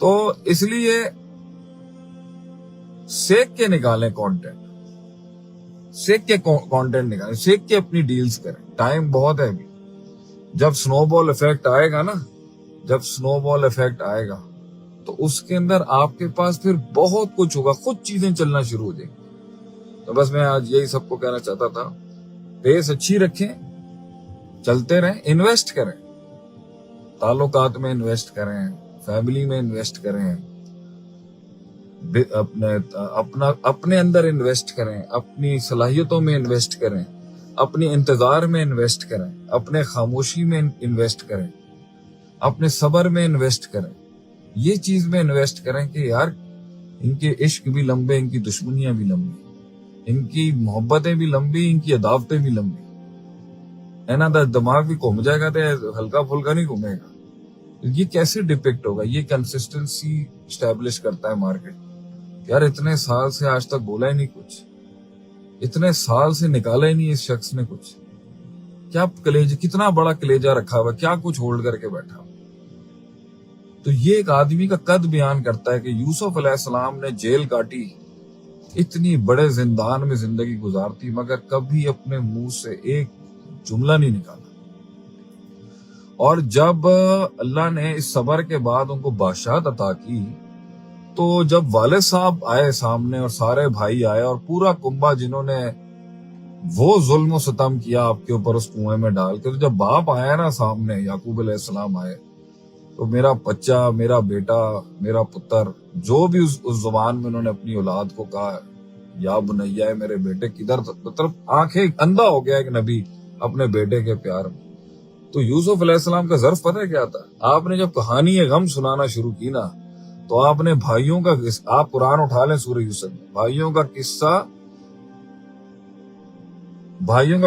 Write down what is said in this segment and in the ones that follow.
تو اس لیے سیکھ کے نکالیں کانٹینٹ, سیکھ کے کانٹینٹ نکالیں, سیکھ کے اپنی ڈیلز کریں. ٹائم بہت ہے ابھی. جب سنو بال افیکٹ آئے گا نا, جب سنو بال افیکٹ آئے گا تو اس کے اندر آپ کے پاس پھر بہت کچھ ہوگا, خود چیزیں چلنا شروع ہو جائیں گی. تو بس میں آج یہی سب کو کہنا چاہتا تھا, پیس اچھی رکھیں, چلتے رہیں, انویسٹ کریں, تعلقات میں انویسٹ کریں, فیملی میں انویسٹ کریں, اپنے اندر انویسٹ کریں, اپنی صلاحیتوں میں انویسٹ کریں, اپنی انتظار میں انویسٹ کریں, اپنے خاموشی میں انویسٹ کریں, اپنے صبر میں انویسٹ کریں. یہ چیز میں انویسٹ کریں کہ یار ان کے عشق بھی لمبے, ان کی دشمنیاں بھی لمبی, ان کی محبتیں بھی لمبی, ان کی عداوتیں بھی لمبی. ہے نا, دماغ بھی گھوم جائے گا تو ہلکا پھلکا نہیں گھومے گا. یہ کیسے ڈپکٹ ہوگا؟ یہ کنسسٹنسی اسٹیبلش کرتا ہے مارکیٹ. یار اتنے سال سے آج تک بولا ہی نہیں کچھ, اتنے سال سے نکالا ہی نہیں اس شخص نے کچھ. کیا کلیجہ, کتنا بڑا کلیجہ رکھا ہوا, کیا کچھ ہولڈ کر کے بیٹھا ہوا. تو یہ ایک آدمی کا قد بیان کرتا ہے کہ یوسف علیہ السلام نے جیل کاٹی, اتنی بڑے زندان میں زندگی گزارتی, مگر کبھی اپنے منہ سے ایک جملہ نہیں نکالا. اور جب اللہ نے اس صبر کے بعد ان کو بادشاہت عطا کی, تو جب والد صاحب آئے سامنے اور سارے بھائی آئے اور پورا کنبہ جنہوں نے وہ ظلم و ستم کیا آپ کے اوپر اس کنویں میں ڈال کے, تو جب باپ آیا نا سامنے, یعقوب علیہ السلام آئے, تو میرا بچہ, میرا بیٹا, میرا پتر, جو بھی اس زبان میں انہوں نے اپنی اولاد کو کہا, یا بنیا, میرے بیٹے, کدھر مطلب آنکھیں اندھا ہو گیا ایک نبی اپنے بیٹے کے پیار میں. تو یوسف علیہ السلام کا ظرف پتہ کیا تھا؟ آپ نے جب کہانی غم سنانا شروع کی نا, تو آپ نے بھائیوں کا, آپ قرآن اٹھا لیں سورہ یوسف میں, بھائیوں کا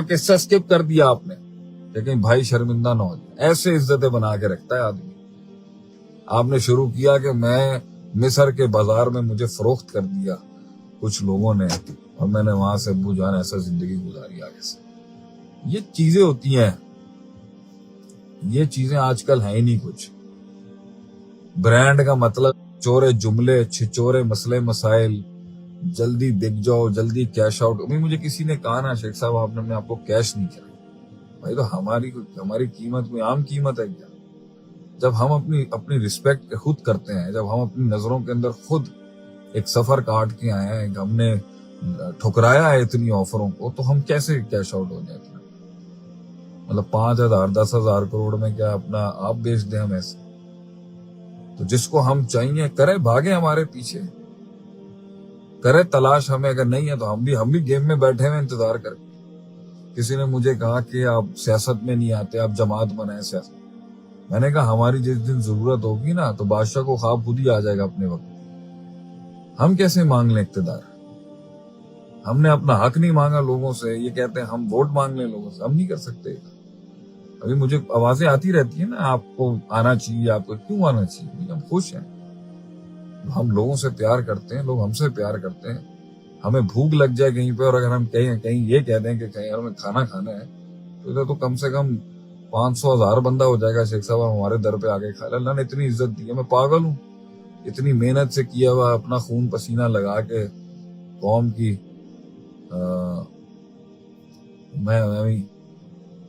قصہ سکپ کر دیا آپ نے, لیکن بھائی شرمندہ نہ ہو جائے. ایسے عزتیں بنا کے رکھتا ہے آدمی. آپ نے شروع کیا کہ میں مصر کے بازار میں مجھے فروخت کر دیا کچھ لوگوں نے, اور میں نے وہاں سے ابو جان ایسا زندگی گزاری آگے سے. یہ چیزیں ہوتی ہیں, یہ چیزیں آج کل ہیں ہی نہیں کچھ. برانڈ کا مطلب چورے جملے, چھچورے مسئلے مسائل, جلدی بک جاؤ, جلدی کیش آؤٹ. ابھی مجھے کسی نے کہا نا, شیخ صاحب آپ نے آپ کو کیش نہیں کیا. بھائی تو ہماری قیمت کوئی عام قیمت ہے کیا؟ جب ہم اپنی رسپیکٹ خود کرتے ہیں, جب ہم اپنی نظروں کے اندر خود ایک سفر کاٹ کے آئے ہیں, ہم نے ٹھکرایا ہے اتنی آفروں کو, تو ہم کیسے کیش آؤٹ ہو جائیں؟ مطلب 5,000 10,000 کروڑ میں کیا اپنا آپ بیچ دیں ہم ایسے؟ تو جس کو ہم چاہیے کرے, بھاگے ہمارے پیچھے, کرے تلاش ہمیں. اگر نہیں ہے تو ہم بھی گیم میں بیٹھے ہوئے انتظار کر. کسی نے مجھے کہا کہ آپ سیاست میں نہیں آتے, آپ جماعت بنائیں سیاست. میں نے کہا ہماری جس دن ضرورت ہوگی نا, تو بادشاہ کو خواب خود ہی آ جائے گا اپنے وقت. ہم کیسے مانگ لیں اقتدار؟ ہم نے اپنا حق نہیں مانگا لوگوں سے. یہ کہتے ہیں ہم ووٹ مانگ لیں لوگوں سے, ہم نہیں کر سکتے. ابھی مجھے آوازیں آتی رہتی ہیں نا, آپ کو آنا چاہیے, آپ کو کیوں آنا چاہیے؟ ہم خوش ہیں, ہم لوگوں سے پیار کرتے ہیں, لوگ ہم سے پیار کرتے ہیں. ہمیں بھوک لگ جائے کہیں پہ, اور اگر ہم کہیں یہ کہہ دیں کہ کہیں ہمیں کھانا کھانا ہے, تو ادھر تو کم سے کم 500,000 بندہ ہو جائے گا, شیخ صاحب ہمارے در پہ آگے کھا لیں. اللہ نے اتنی عزت دی ہے, میں پاگل ہوں اتنی محنت سے کیا ہوا, اپنا خون پسینہ لگا کے قوم کی میں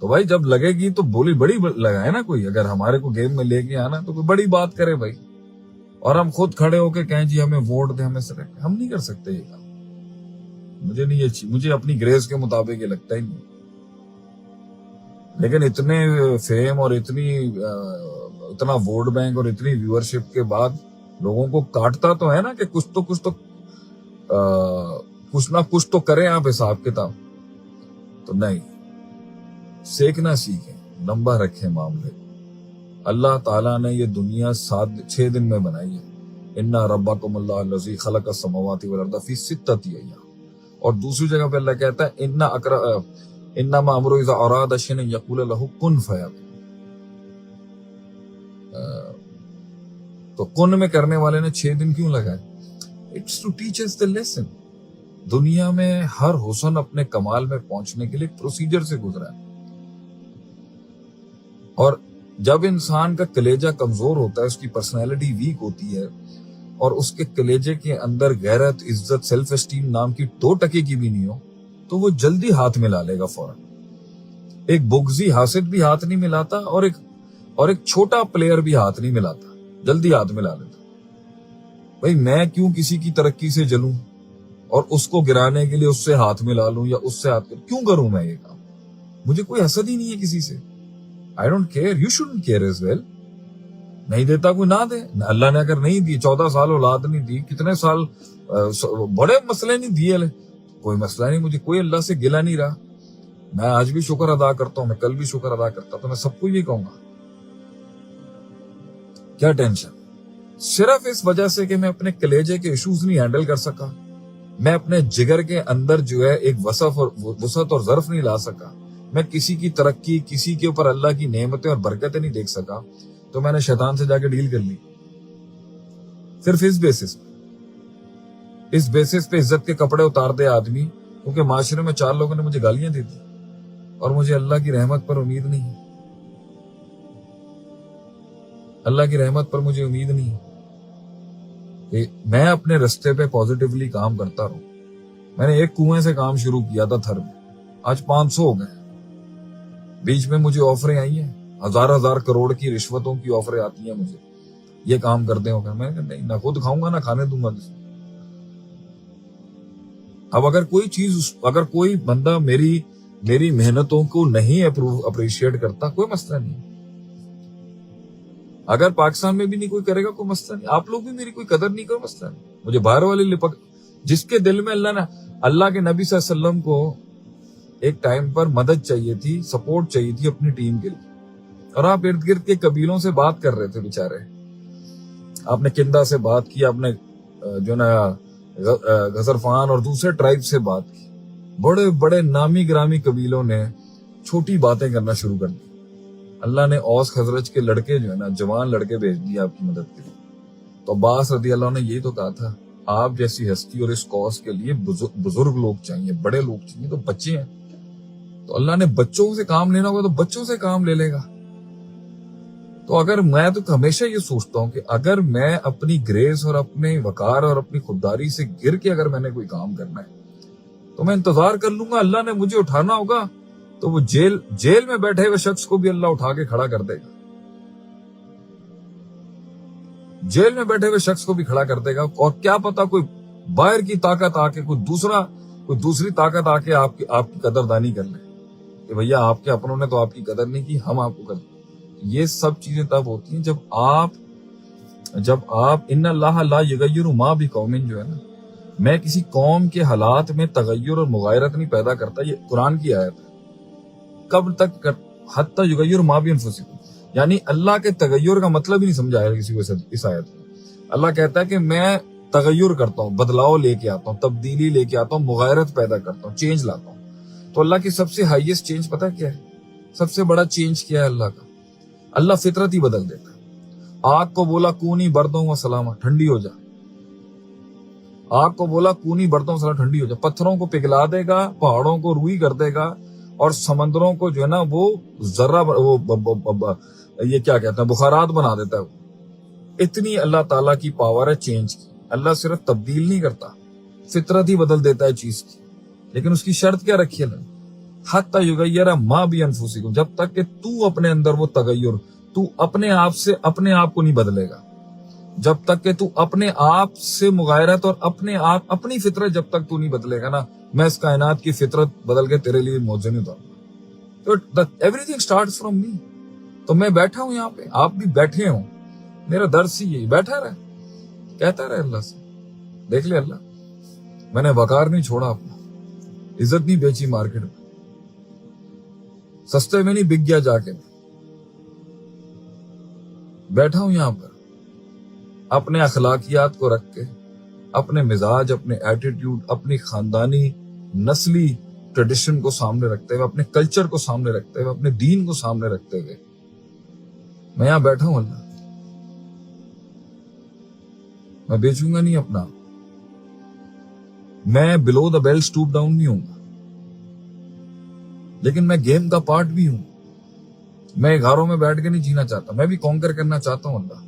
تو بھائی جب لگے گی تو بولی بڑی لگائے نا کوئی. اگر ہمارے کو گیم میں لے کے آنا تو کوئی بڑی بات کرے بھائی, اور ہم خود کھڑے ہو کے کہیں جی ہمیں ووٹ دیں, ہمیں سلیکٹ. ہم نہیں کر سکتے یہ کام. مجھے نہیں, یہ مجھے اپنی گریز کے مطابق یہ لگتا ہی نہیں. لیکن اتنے فیم اور اتنا ووٹ بینک اور اتنی ویورشپ کے بعد لوگوں کو کاٹتا تو ہے نا کہ کچھ نہ کچھ تو کریں آپ حساب کتاب. تو نہیں, سیکھنا سیکھیں, لمبا رکھیں معاملے. اللہ تعالیٰ نے یہ دنیا 6 دن میں بنائی ہے. اِنَّ رَبَّكُمُ اللَّهُ الَّذِي خَلَقَ السَّمَاوَاتِ وَالْأَرْضَ فِي 6 أَيَّامٍ. اور دوسری جگہ پہ اللہ کہتا ہے إِنَّمَا أَمْرُهُ إِذَا أَرَادَ شَيْئًا أَن يَقُولَ لَهُ كُن فَيَكُونُ. تو کن میں کرنے والے نے 6 دن کیوں لگائے؟ It's to teach us the lesson. دنیا میں ہر حسن اپنے کمال میں پہنچنے کے لیے پروسیجر سے گزرا ہے, اور جب انسان کا کلیجہ کمزور ہوتا ہے، اس کی پرسنالٹی ویک ہوتی ہے اور اس کے کلیجے کے اندر غیرت، عزت، سیلف اسٹیم نام کی 2% کی بھی نہیں ہو تو وہ جلدی ہاتھ ملا لے گا فوراً. ایک بغضی حاسد بھی ہاتھ نہیں ملاتا اور ایک چھوٹا پلیئر بھی ہاتھ نہیں ملاتا، جلدی ہاتھ ملا لیتا. بھائی میں کیوں کسی کی ترقی سے جلوں اور اس کو گرانے کے لیے اس سے ہاتھ ملا لوں یا اس سے کیوں کروں میں یہ کام؟ مجھے کوئی حسد ہی نہیں ہے کسی سے. I don't care. You shouldn't care as well. نہیں دیتا کوئی نہ دے. اللہ نے اگر نہیں دی، 14 سال اولاد نہیں دی، کتنے سال بڑے مسئلے نہیں دیے، کوئی مسئلہ نہیں، مجھے کوئی اللہ سے گلا نہیں رہا. میں آج بھی شکر ادا کرتا ہوں، میں کل بھی شکر ادا کرتا ہوں، تو میں سب کو یہ کہوں گا کیا ٹینشن؟ صرف اس وجہ سے کہ میں اپنے کلیجے کے ایشوز نہیں ہینڈل کر سکا، میں اپنے جگر کے اندر جو ہے ایک وسعت اور ظرف نہیں لا سکا، میں کسی کی ترقی، کسی کے اوپر اللہ کی نعمتیں اور برکتیں نہیں دیکھ سکا، تو میں نے شیطان سے جا کے ڈیل کر لی. صرف اس بیسس پہ عزت کے کپڑے اتار دے آدمی، کیونکہ معاشرے میں 4 لوگوں نے مجھے گالیاں دی تھی اور مجھے اللہ کی رحمت پر امید نہیں ہے. اللہ کی رحمت پر مجھے امید نہیں ہے کہ میں اپنے رستے پہ پازیٹیولی کام کرتا رہوں. میں نے ایک کنویں سے کام شروع کیا تھا تھر میں، آج 500 ہو گئے. بیچ میں مجھے آفریں آئی ہیں، 1000 کروڑ کی رشوتوں کی آفریں آتی ہیں مجھے، یہ کام کرتے ہو گئے. میں نے کہا نہیں، نہ خود کھاؤں گا نہ کھانے دوں گا کسی. اب اگر کوئی بندہ میری محنتوں کو نہیں اپریشیٹ کرتا، کوئی مسئلہ نہیں. اگر پاکستان میں بھی نہیں کوئی کرے گا، کوئی مسئلہ نہیں. آپ لوگ بھی میری کوئی قدر نہیں کرو، مسئلہ نہیں. مجھے باہر والے جس کے دل میں اللہ کے نبی صلی اللہ علیہ وسلم کو ایک ٹائم پر مدد چاہیے تھی، سپورٹ چاہیے تھی اپنی ٹیم کے لیے، اور آپ ارد گرد کے قبیلوں سے بات کر رہے تھے بیچارے. آپ نے کندا سے بات کی، آپ نے جو نا غزرفان اور دوسرے ٹرائب سے بات کی. بڑے بڑے نامی گرامی قبیلوں نے چھوٹی باتیں کرنا شروع کر دی. اللہ نے اوس خزرج کے لڑکے جو ہے نا، جوان لڑکے بھیج دیے آپ کی مدد کے لیے. تو عباس رضی اللہ عنہ نے یہی تو کہا تھا، آپ جیسی ہستی اور اس کوس کے لیے بزرگ لوگ چاہیے، بڑے لوگ چاہیے. تو بچے ہیں، تو اللہ نے بچوں سے کام لینا ہوگا تو بچوں سے کام لے لے گا. تو اگر میں تو ہمیشہ یہ سوچتا ہوں کہ اگر میں اپنی گریس اور اپنے وقار اور اپنی خودداری سے گر کے اگر میں نے کوئی کام کرنا ہے تو میں انتظار کر لوں گا. اللہ نے مجھے اٹھانا ہوگا تو وہ جیل میں بیٹھے ہوئے شخص کو بھی اللہ اٹھا کے کھڑا کر دے گا. جیل میں بیٹھے ہوئے شخص کو بھی کھڑا کر دے گا. اور کیا پتا کوئی باہر کی طاقت آ کے کوئی دوسری طاقت آ کے آپ کی قدردانی کر لے کہ بھیا آپ کے اپنوں نے تو آپ کی قدر نہیں کی، ہم آپ کو کرتے. یہ سب چیزیں تب ہوتی ہیں جب آپ ان اللہ لا یغیر ما بقوم جو ہے نا، میں کسی قوم کے حالات میں تغیر اور مغایرت نہیں پیدا کرتا. یہ قرآن کی آیت ہے. کب تک؟ حتی یغیر ما بانفسکم. یعنی اللہ کے تغیر کا مطلب ہی نہیں سمجھایا کسی کو اس آیت میں. اللہ کہتا ہے کہ میں تغیر کرتا ہوں، بدلاؤ لے کے آتا ہوں، تبدیلی لے کے آتا ہوں، مغایرت پیدا کرتا ہوں، چینج لاتا ہوں. تو اللہ کی سب سے ہائیسٹ چینج پتہ کیا ہے؟ سب سے بڑا چینج کیا ہے اللہ کا؟ اللہ فطرت ہی بدل دیتا ہے. آگ کو بولا کونی بردوں و سلامہ، ٹھنڈی ہو جا. آگ کو بولا کونی بردوں و سلامہ، ٹھنڈی ہو جا. پتھروں کو پگھلا دے گا، پہاڑوں کو روئی کر دے گا، اور سمندروں کو جو ہے نا وہ یہ کیا کہتے ہیں، بخارات بنا دیتا ہے. اتنی اللہ تعالیٰ کی پاور ہے چینج کی. اللہ صرف تبدیل نہیں کرتا، فطرت ہی بدل دیتا ہے چیز کی. لیکن اس کی شرط کیا رکھی ہے؟ حتی یغیر ما بانفسکم. جب تک کہ تو اپنے اندر وہ تغیر، تو اپنے آپ سے اپنے آپ کو نہیں بدلے گا، جب تک کہ تو اپنے آپ سے مغایرت اور اپنی فطرت جب تک تو نہیں بدلے گا نا، میں اس کائنات کی فطرت بدل کے تیرے لیے معجزے نہیں اتاروں گا. تو every thing starts from me. تو میں بیٹھا ہوں یہاں پہ، آپ بھی بیٹھے ہوں، میرا درس ہی یہی، بیٹھا رہے، کہتا رہے اللہ سے. دیکھ لے اللہ، میں نے وقار نہیں چھوڑا اپنا، عزت نہیں بیچی مارکیٹ میں، سستے میں نہیں بک گیا جا کے. بیٹھا ہوں یہاں پر اپنے اخلاقیات کو رکھ کے، اپنے مزاج، اپنے ایٹیٹیوڈ، اپنی خاندانی نسلی ٹریڈیشن کو سامنے رکھتے ہوئے، اپنے کلچر کو سامنے رکھتے ہوئے، اپنے دین کو سامنے رکھتے ہوئے میں یہاں بیٹھا ہوں. اللہ، میں بیچوں گا نہیں اپنا، میں بلو دا بیلٹ سٹوپ ڈاؤن نہیں ہوں گا، لیکن میں گیم کا پارٹ بھی ہوں. میں گھروں میں بیٹھ کے نہیں جینا چاہتا, میں بھی کانکر کرنا چاہتا ہوں اللہ.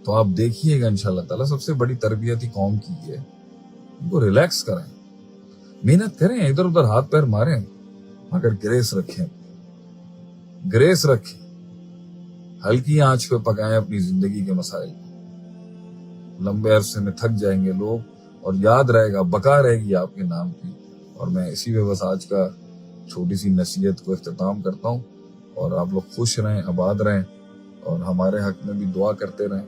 تو آپ دیکھیے گا انشاءاللہ تعالیٰ سب سے بڑی تربیت ہی قوم کی ہے, ان کو ریلیکس کریں, محنت کریں, ادھر ادھر ہاتھ پیر ماریں, مگر گریس رکھیں, گریس رکھیں, ہلکی آنچ پہ پکائیں اپنی زندگی کے مسائل. لمبے عرصے میں تھک جائیں گے لوگ, اور یاد رہے گا, بقا رہے گی آپ کے نام کی. اور میں اسی پہ بس آج کا چھوٹی سی نصیحت کو اختتام کرتا ہوں, اور آپ لوگ خوش رہیں, آباد رہیں, اور ہمارے حق میں بھی دعا کرتے رہیں.